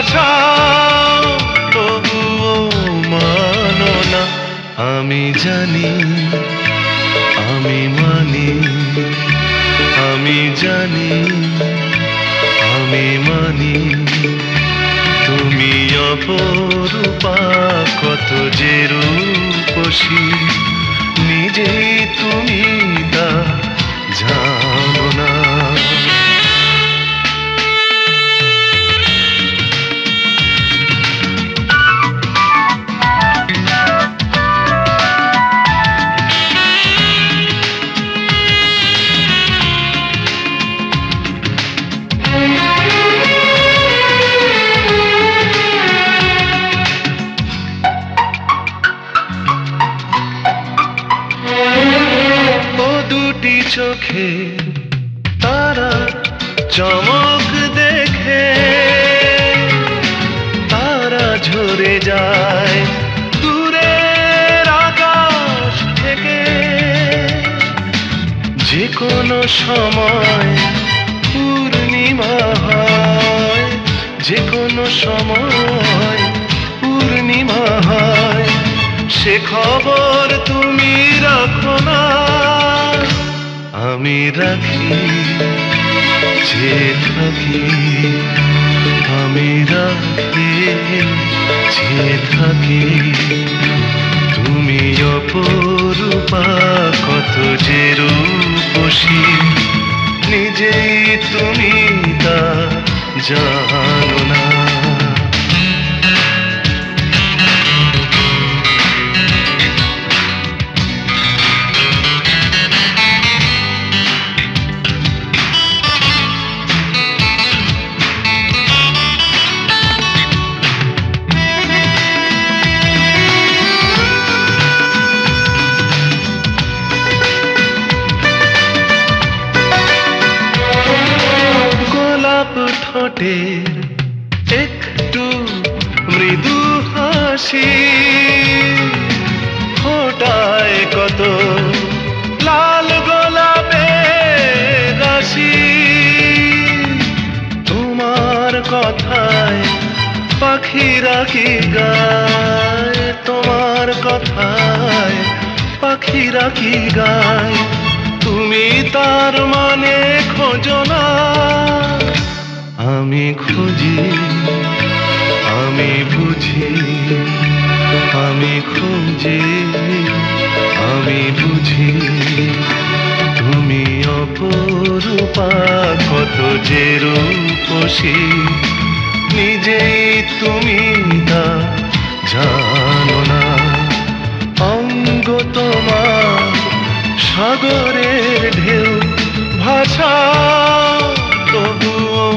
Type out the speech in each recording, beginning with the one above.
ভাষাও তবুও মানো না। আমি জানি, আমি মানি, আমি জানি, আমি মানি, তুমি অপরূপা কত যে রূপসী, নিজেই তুমি তা জানো না। চোখে তারা চমক দেখে তারা ঝরে যায় দূরের আকাশ থেকে। যে কোনো সময় পূর্ণিমা হয়, যে কোনো সময় পূর্ণিমা হয়, সে খবর তুমি রাখো না। আমি রাখি যে থাকি, আমি রাখি যে থাকি, তুমি অপরূপা কত যে রূপসী, নিজেই তুমি তা জানো না। ঠোঁটের একটু মৃদু হাসি ফোটায় কত লাল গোলাপের রাশি। তোমার কথায় পাখিরা কি গায়, তোমার কথায় পাখিরা কি গায়, তুমি তার মানে খোঁজো না। আমি খুঁজি, আমি বুঝি, আমি খুঁজি, আমি বুঝি, তুমি অপরূপা কত যে রূপসী, নিজেই তুমি তা জানো না। অঙ্গ তোমার সাগরের ঢেউ, ভাষা তবুও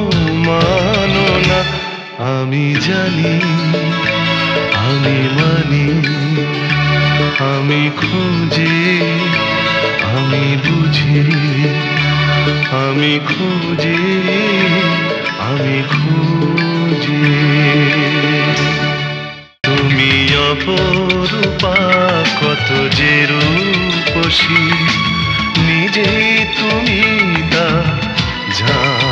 মানো না। আমি জানি, আমি মানি, আমি খুঁজি, আমি বুঝি, আমি খুঁজি, আমি খুঁজি, তুমি অপরূপা কত যে রূপসী, নিজেই তুমি তা জানো।